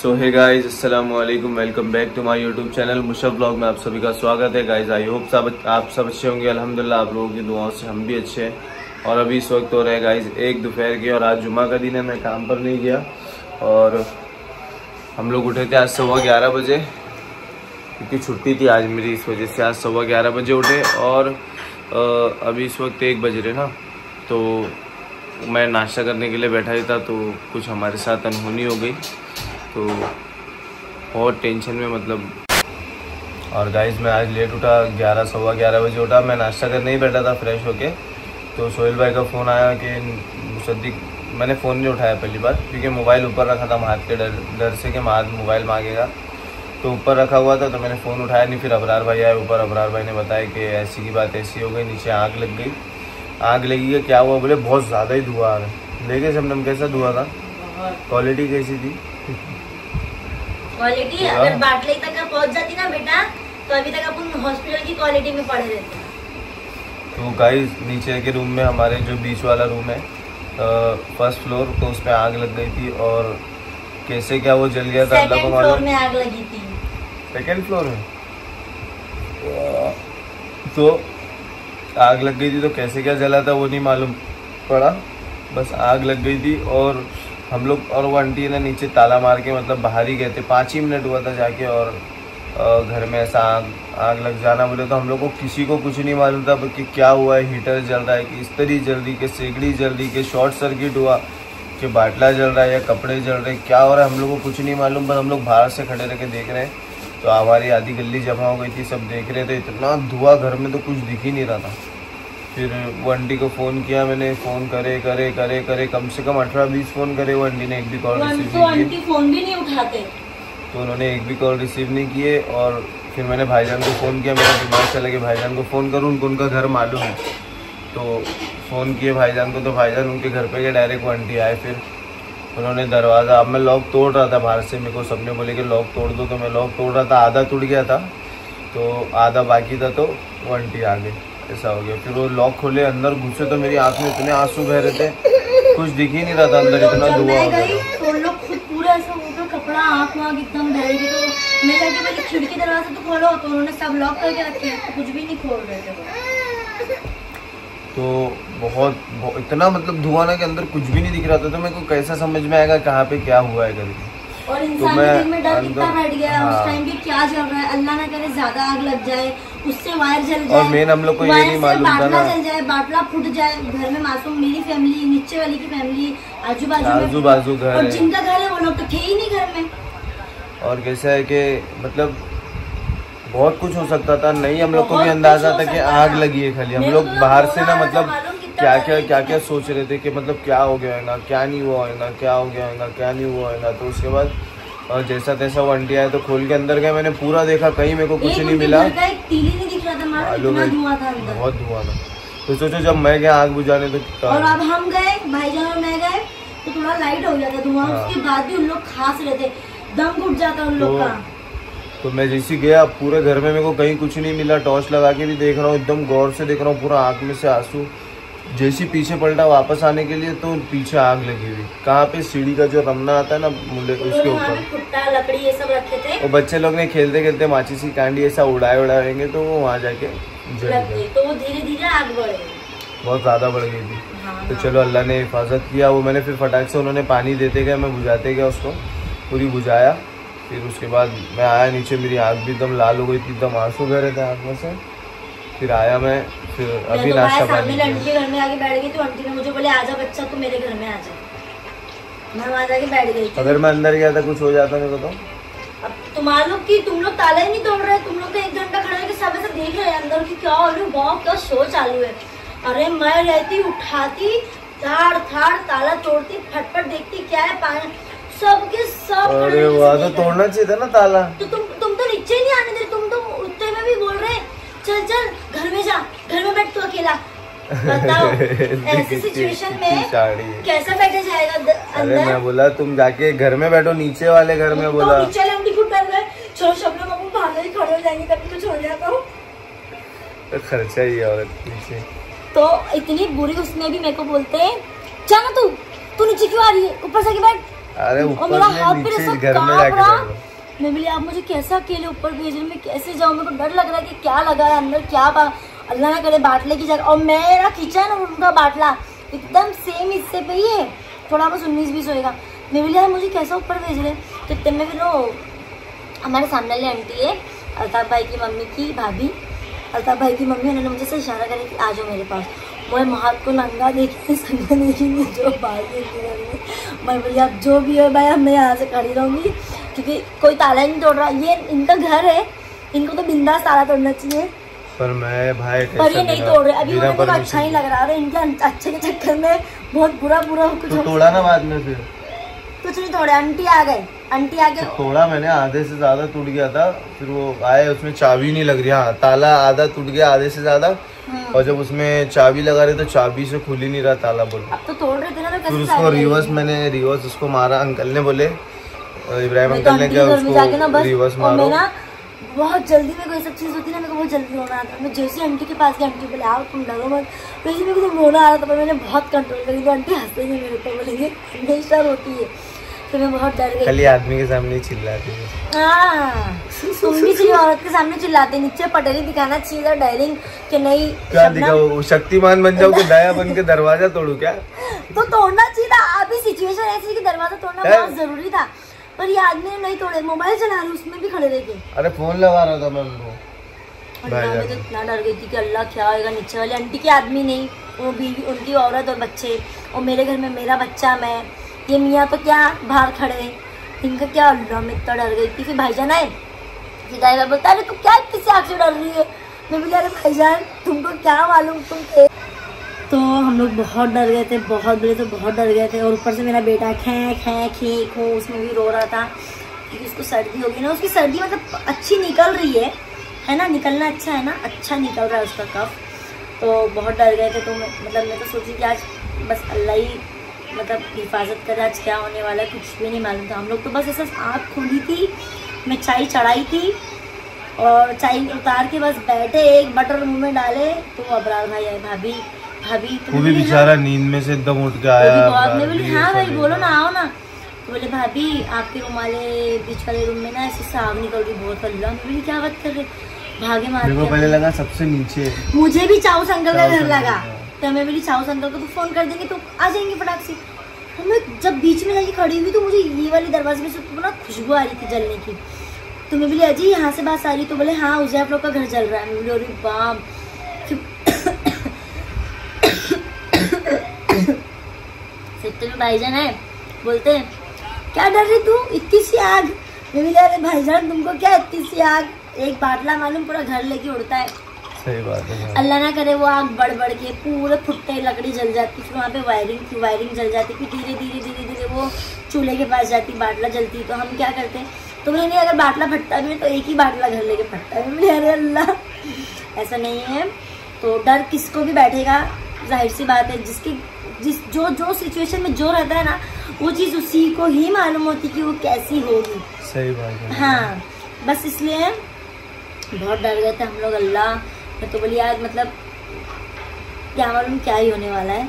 सो हे guys, अस्सलाम वालेकुम, welcome back to my YouTube channel Musharraf blog में आप सभी का स्वागत है। गाइस आई होप आप सब अच्छे होंगे। अल्हम्दुलिल्लाह आप लोगों की दुआओं से हम भी अच्छे हैं। और अभी इस वक्त हो रहा है गाइस 1 दोपहर के और आज जुमा का दिन है। मैं काम पर नहीं गया और हम लोग उठे थे आज 11:15 बजे क्योंकि छुट्टी थी आज मेरी, इस वजह से आज 11:15 बजे उठे। और अभी इस वक्त 1 बज रहे ना, तो मैं नाश्ता करने के लिए बैठा ही था तो कुछ हमारे साथ अनहोनी हो गई, तो बहुत टेंशन में मतलब। और गाइस मैं आज लेट उठा, 11-11:15 बजे उठा। मैं नाश्ता करने ही बैठा था फ्रेश होके, तो सोहेल भाई का फ़ोन आया कि मुसद्दिक, मैंने फ़ोन नहीं उठाया पहली बार क्योंकि मोबाइल ऊपर रखा था हाथ के डर से कि हाथ मोबाइल मांगेगा, तो ऊपर रखा हुआ था, तो मैंने फ़ोन उठाया नहीं। फिर अबरार भाई आए ऊपर, अबरार भाई ने बताया कि ऐसी की बात ऐसी हो गई, नीचे आग लग गई। आग लगी है, क्या हुआ? बोले बहुत ज़्यादा ही धुआं आ रहा है। देखे शबनम कैसा धुआं था, क्वालिटी कैसी थी? क्वालिटी अगर बाटले तक पहुंच जाती ना बेटा, तो अभी तक अपन हॉस्पिटल की क्वालिटी में पड़े रहते। तो गाइस नीचे के रूम में, हमारे जो बीच वाला रूम है फर्स्ट फ्लोर, तो उस पर आग लग गई थी। और कैसे क्या वो जल गया था अल्लाह को मालूम। में आग लगी थी सेकंड फ्लोर में, तो आग लग गई थी। तो कैसे क्या जला था वो नहीं मालूम पड़ा, बस आग लग गई थी। और हम लोग और वो आंटी ने नीचे ताला मार के मतलब बाहर ही गए थे, 5 ही मिनट हुआ था जाके, और घर में ऐसा आग लग जाना। बोले तो हम लोग को किसी को कुछ नहीं मालूम था कि क्या हुआ है, हीटर जल रहा है कि इस्त्री जल रही, कि सिगड़ी जल रही, कि शॉर्ट सर्किट हुआ, कि बाटला जल रहा है या कपड़े जल रहे, क्या हो रहा है हम लोग को कुछ नहीं मालूम। बस हम लोग बाहर से खड़े रह के देख रहे हैं, तो हमारी आधी गली जमा हो गई थी, सब देख रहे थे। इतना धुआं घर में तो कुछ दिख ही नहीं रहा था। फिर वो आंटी को फ़ोन किया मैंने, फ़ोन करे कम से कम 18-20 फ़ोन करे, वो आंटी ने एक भी कॉल रिसीव नहीं किया। आंटी फ़ोन भी नहीं उठाते, तो उन्होंने एक भी कॉल रिसीव नहीं किए। और फिर मैंने भाईजान को फ़ोन किया, मेरा दिमाग चला कि भाईजान को फ़ोन करूँ, उनका घर मालूम है। तो फ़ोन किए भाईजान को, तो भाईजान उनके घर पे गए डायरेक्ट। वो आंटी आए, फिर उन्होंने दरवाज़ा, अब मैं लॉक तोड़ रहा था बाहर से, मेरे को सबने बोले कि लॉक तोड़ दो, तो मैं लॉक तोड़ रहा था, आधा टूट गया था तो आधा बाकी था, तो वो आंटी आ गई, ऐसा हो गया। फिर वो लॉक खोले, अंदर घुसे तो मेरी आँख में इतने आंसू बह रहे थे, कुछ दिख ही नहीं रहा था अंदर, इतना धुआं हो गया। तो लोग खुद पूरा ऐसा हो कपड़ा आँख वाँख एकदम बह रही थी, तो मैं जाके पहले खिड़की दरवाजा तो खोलो, तो उन्होंने सब लॉक करके रखे हैं, तो कुछ भी नहीं खोल रहे थे। तो बहुत इतना मतलब धुआं ना के अंदर कुछ भी नहीं दिख रहा था, तो मेरे को कैसा समझ में आएगा कहाँ पे क्या हुआ है करके। और इंसान के दिल में डर कितना बैठ गया है उस टाइम पे, क्या चल रहा है, अल्लाह ना करे ज्यादा आग लग जाए, उससे वायर जल जाए। और मेन हम लोग को ये नहीं मालूम था ना, जल जाए, बाटला फूट जाए, घर में मासूम, मेरी फैमिली, नीचे वाली की फैमिली, आजू बाजू घर, और जिनका घर है वो लोग तो थे ही नहीं घर में। और कैसा है कि मतलब बहुत कुछ हो सकता था, नहीं हम लोग को भी अंदाजा था कि आग लगी है खाली। हम लोग बाहर से ना मतलब क्या सोच रहे थे कि मतलब क्या हो गया होगा, क्या नहीं हुआ होगा, क्या हो गया होगा, क्या नहीं हुआ होगा। तो उसके बाद और जैसा तैसा वो आंटी आया तो खोल के अंदर गए, मैंने पूरा देखा, कहीं मेरे को कुछ नहीं मिला, बहुत धुआं था। तो सोचो जब मैं गया आग बुझाने तो, और अब हम गए, भाईजान और मैं गए, तो थोड़ा लाइट हो गया था धुआं। उसके बाद भी उन लोग खास रहे थे, दम घुट जाता उन लोग का। तो मैं जैसे गया पूरे घर में, मेरे को कहीं कुछ नहीं मिला, टॉर्च लगा के भी देख रहा हूँ, एकदम गौर से देख रहा हूँ, पूरा आँख में से आंसू। जैसे पीछे पलटा वापस आने के लिए, तो पीछे आग लगी हुई, कहाँ पे सीढ़ी का जो रमना आता है ना मुझे, उसके ऊपर लकड़ी ये सब रखे थे। और बच्चे लोग ने खेलते खेलते माचिस की कांडी ऐसा उड़ाएंगे, तो वो वहाँ जाके जल गए, तो वो धीरे धीरे आग बढ़ गई, बहुत ज्यादा बढ़ गई थी। तो चलो अल्लाह ने हिफाजत किया। वो मैंने फिर फटाक से, उन्होंने पानी देते गए, मैं बुझाते गया उसको, पूरी बुझाया। फिर उसके बाद मैं आया नीचे, मेरी आँख भी एकदम लाल हो गई थी, एकदम आंसू बह रहे थे आँख में से। फिर आया मैं, फिर अभी नाश्ता पानी, आंटी के घर में आके बैठ गई, तो आंटी ने मुझे बोले आजा बच्चा तू मेरे घर में आजा, मैं वहाँ जाके बैठ गई। अगर मैं अंदर गया था कुछ हो जाता मेरे को तो। अब तुम्हारे लोग की, तुम लोग ताला ही नहीं तोड़ रहे, तुम लोग तो 1 घंटा खड़े होकर सब ऐसे देख रहे हैं अंदर की क्या हो रही है, वाह क्या शो चालू है। अरे मैं रहती, उठाती, थाड़ ताला तोड़ती, फटफट देखती क्या है, पानी सबके सब। अरे वाह, तो तोड़ना चाहिए था ना ताला। तो तुम तो नीचे ही नहीं आने दे, तुम तो उठते में भी बोल रहे चल घर में जा, घर में बैठ तू अकेला। बताओ ऐसी सिचुएशन में कैसा बैठा जाएगा अंदर? अरे मैं बोला तुम जाके घर में बैठो, नीचे वाले घर में बोला। नीचे वाले आंटी खुद डर गए, चलो शबनम हम बाहर ही खड़े हो जाएंगे, कभी कुछ हो जाता हो तो खर्चा ही है औरत नीचे। तो इतनी बुरी उसने भी मेरे को बोलते हैं, जाना तू नीचे क्यों आ रही है, ऊपर से बैठ, अरे और ऊपर मेरा में हाथ नीचे पे सब घर में कांप जाके रहा। कर लो। मैं बोली आप मुझे कैसे अकेले ऊपर भेज रहे, मैं कैसे जाऊँ, मेरे को डर लग रहा है कि क्या लगा है अंदर, क्या अल्लाह ना करे बाटले की जगह। और मेरा किचन और उनका बाटला एकदम सेम हिस्से पे ही है, थोड़ा बस 19-20 होएगा। मैं बोली यार मुझे कैसा ऊपर भेज रहे। तो इतने में फिर वो हमारे सामने वाली आंटी है, अल्ताफ भाई की मम्मी की भाभी, अल्ताफ भाई की मम्मी, उन्होंने मुझे से इशारा करा कि आ जाओ मेरे पास। मैं हाथ को नंगा देखी संगा देखेंगे जो बात है। मैं बोली आप जो भी हो भाई, मैं यहाँ से खड़ी रहूँगी क्योंकि कोई ताला ही नहीं तोड़ रहा। ये इनका घर है, इनको तो बिंदास ताला तोड़ना चाहिए, पर मैं भाई पर ये नहीं तोड़ रहे। अभी मुझे अच्छा नहीं लग रहा है, इनके अच्छे के चक्कर में बहुत बुरा कुछ तो तोड़ा ना बाद में। फिर कुछ नहीं तोड़े, आंटी आ गए, आंटी आके तोड़ा मैंने, आधे से ज्यादा टूट गया था। फिर वो आए, उसमें चाबी नहीं लग रही। हाँ, ताला आधा टूट गया आधे से ज्यादा, और जब उसमें चाबी लगा रहे तो चाबी से खुल ही नहीं रहा ताला। बोलो अब तो तोड़ रहे थे ना, तो फिर उसको रिवर्स, मैंने रिवर्स उसको मारा। अंकल ने बोले, इब्राहिम अंकल ने क्या उसको रिवर्स मारो। बहुत जल्दी में कोई सब चीज होती है ना, मेरे को बहुत जल्दी रोना आता है। मैं जैसे आंटी के पास गई, आंटी बोले आओ तुम डरो मत, वैसे मेरे को रोना आ रहा था, पर मैंने बहुत कंट्रोल करी। तो आंटी हंसते नहीं मेरे को, बोलेंगे हमेशा रोती है। तो मैं बहुत डर गई। खाली आदमी के सामने चिल्लाती है। हाँ, तुम भी चाहिए औरत के सामने चिल्लाते, नीचे पटेली दिखाना चाहिए, डायरिंग कि नहीं क्या दिखाओ, शक्तिमान बन जाओ कि दया बन के दरवाजा तोड़ू क्या? तो तोड़ना चाहिए था। अभी सिचुएशन ऐसी कि दरवाजा तोड़ना बहुत जरूरी था, पर ये आदमी ने नहीं तोड़े। मोबाइल चला रहे उसमें भी खड़े रह गए। अरे फोन लगा रहा था मैं उनको। मैं तो इतना डर गई थी कि अल्लाह क्या होगा। नीचे वाले आंटी के आदमी नहीं, वो बीवी, उनकी औरत और बच्चे, और मेरे घर में मेरा बच्चा, मैं, ये मियाँ तो क्या बाहर खड़े, इनका क्या। अल्लाह मैं इतना डर गई थी। फिर भाईजान आए, फिर ड्राइवर बोलता है तुम क्या किसी आग से डर रही है। मैं बोली अरे भाईजान तुमको क्या मालूम तुम थे। तो हम लोग बहुत डर गए थे, बहुत बड़े तो बहुत डर गए थे। और ऊपर से मेरा बेटा खे खे खे खो उसमें भी रो रहा था क्योंकि उसको सर्दी होगी ना। उसकी सर्दी मतलब अच्छी निकल रही है ना, निकलना अच्छा है ना, अच्छा निकल रहा है उसका कफ। तो बहुत डर गए थे। तो मतलब मैं तो सोची कि आज बस अल्लाह ही मतलब हिफाजत करे, आज क्या होने वाला है कुछ भी नहीं मालूम था। हम लोग तो बस ऐसा आँख खुली थी, मैं चाय चढ़ाई थी और चाय उतार के बस बैठे, एक बटर मुँह में डाले तो अबरार भाई आए। भाभी वो भी बेचारा नींद में से एकदम उठ के आया। मैं बोली हाँ भाई बोलो ना, आओ ना। तो बोले भाभी आपके रूम वाले बीच वाले रूम में ना ऐसे से आग निकल रही बहुत। अल्लाह, मैं बोली क्या बात कर रहे, भागे मार के। पहले लगा सबसे नीचे, मुझे भी चाउस अंकल का घर लगा। तो मैं बोली चाउस अंकल को तो फोन कर देंगे तो आ जाएंगे फटाक से। तो मैं जब बीच में जाके खड़ी हुई तो मुझे ये वाली दरवाजे में से ना खुशबू आ रही थी जलने की। तो मैं बोली अजी यहाँ से बात आ रही। तो बोले हाँ उसे आप लोग का घर जल रहा है। मैं बोली अरे बाप। तो भाईजान है, बोलते हैं क्या डर रही तू, इतनी सी आग। मैं बोली अरे भाईजान तुमको क्या इतनी सी आग, एक बाटला मालूम पूरा घर लेके उड़ता है। सही बात है। अल्लाह ना करे वो आग बढ़ बढ़ के पूरे फुट्टे लकड़ी जल जाती, फिर वहाँ पे वायरिंग थी, वायरिंग जल जाती, फिर धीरे धीरे धीरे धीरे वो चूल्हे के पास जाती, बाटला जलती। तो हम क्या करते हैं, तो बोले नहीं अगर बाटला फटता भी है तो एक ही बाटला घर लेके फटता है। बोले अरे अल्लाह ऐसा नहीं है। तो डर किसको भी बैठेगा, जाहिर सी बात है, जो सिचुएशन में जो रहता है ना वो चीज़ उसी को ही मालूम होती कि वो कैसी होगी। सही बात है। हाँ बस इसलिए बहुत डर गए थे हम लोग। अल्लाह, मैं तो बोली आज मतलब क्या मालूम क्या ही होने वाला है।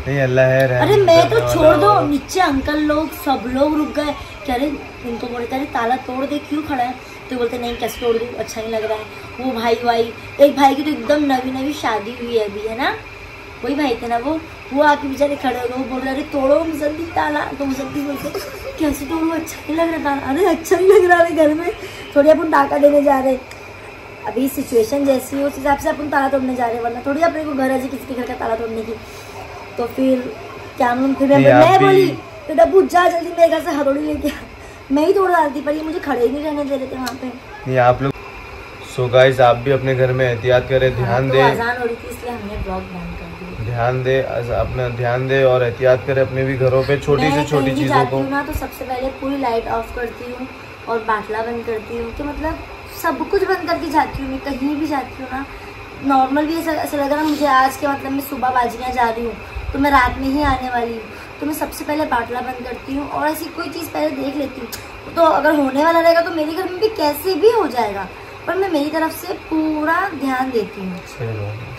नहीं अल्लाह है। अरे मैं तो छोड़ दो, नीचे अंकल लोग सब लोग रुक गए। कह रहे उनको बोलते अरे ताला तोड़ दे, क्यों खड़ा है। तो बोलते नहीं कैसे तोड़ दूँ, अच्छा नहीं लग रहा है। वो भाई एक भाई की तो एकदम नवी शादी हुई है अभी, है ना, वही भाई थे ना, वो आके बेचारे खड़े हो गए। वो बोल रहे अरे तोड़ो मुसद्दी ताला। तो मुसद्दी बोलते कैसे तोड़ो, अच्छा नहीं लग रहा ताला। अरे अच्छा नहीं लग रहा है, घर में थोड़ी अपन टाका देने जा रहे, अभी सिचुएशन जैसी है उस हिसाब से अपन ताला तोड़ने जा रहे हैं, वरना थोड़ी अपने को घर है किसी के घर का ताला तोड़ने की। तो फिर क्या फिर मैं बोली तो डब्बू जा जल्दी मेरे घर से हथौड़ी लेके आ। मैं ही तोड़ डालती, पर ये मुझे खड़े ही नहीं रहने दे रहे थे वहाँ पे। नहीं आप लोग सो गाइस आप भी अपने घर में एहतियात करें, ध्यान दें। अज़ान हो रही थी इसलिए हमने ब्लॉग बंद कर दिया। ध्यान दे और एहतियात करें अपने भी घरों पे, छोटी से छोटी चीजों को ना। तो सबसे पहले पूरी लाइट ऑफ करती हूँ और बाटला बंद करती हूँ, कि मतलब सब कुछ बंद करके जाती हूँ। मैं कहीं भी जाती हूँ ना, नॉर्मल भी ऐसा लग रहा मुझे आज के मतलब मैं सुबह बाजियाँ जा रही हूँ तो मैं रात में ही आने वाली हूँ, तो मैं सबसे पहले बाटला बंद करती हूँ और ऐसी कोई चीज़ पहले देख लेती हूँ। तो अगर होने वाला रहेगा तो मेरे घर में भी कैसे भी हो जाएगा, पर मैं मेरी तरफ से पूरा ध्यान देती हूँ।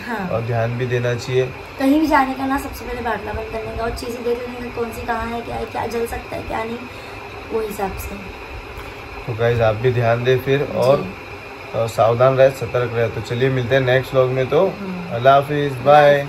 हाँ। और ध्यान भी देना चाहिए। कहीं भी जाने का ना सबसे पहले बाटला बंद करने का और चीज़ें देख लेने का, कौन सी कहाँ है, क्या है, क्या जल सकता है क्या नहीं, वो हिसाब से। तो गाइज आप भी ध्यान दें फिर और सावधान रहे, सतर्क रहे। तो चलिए मिलते हैं नेक्स्ट व्लॉग में। तो अल्लाह हाफिज़, बाय।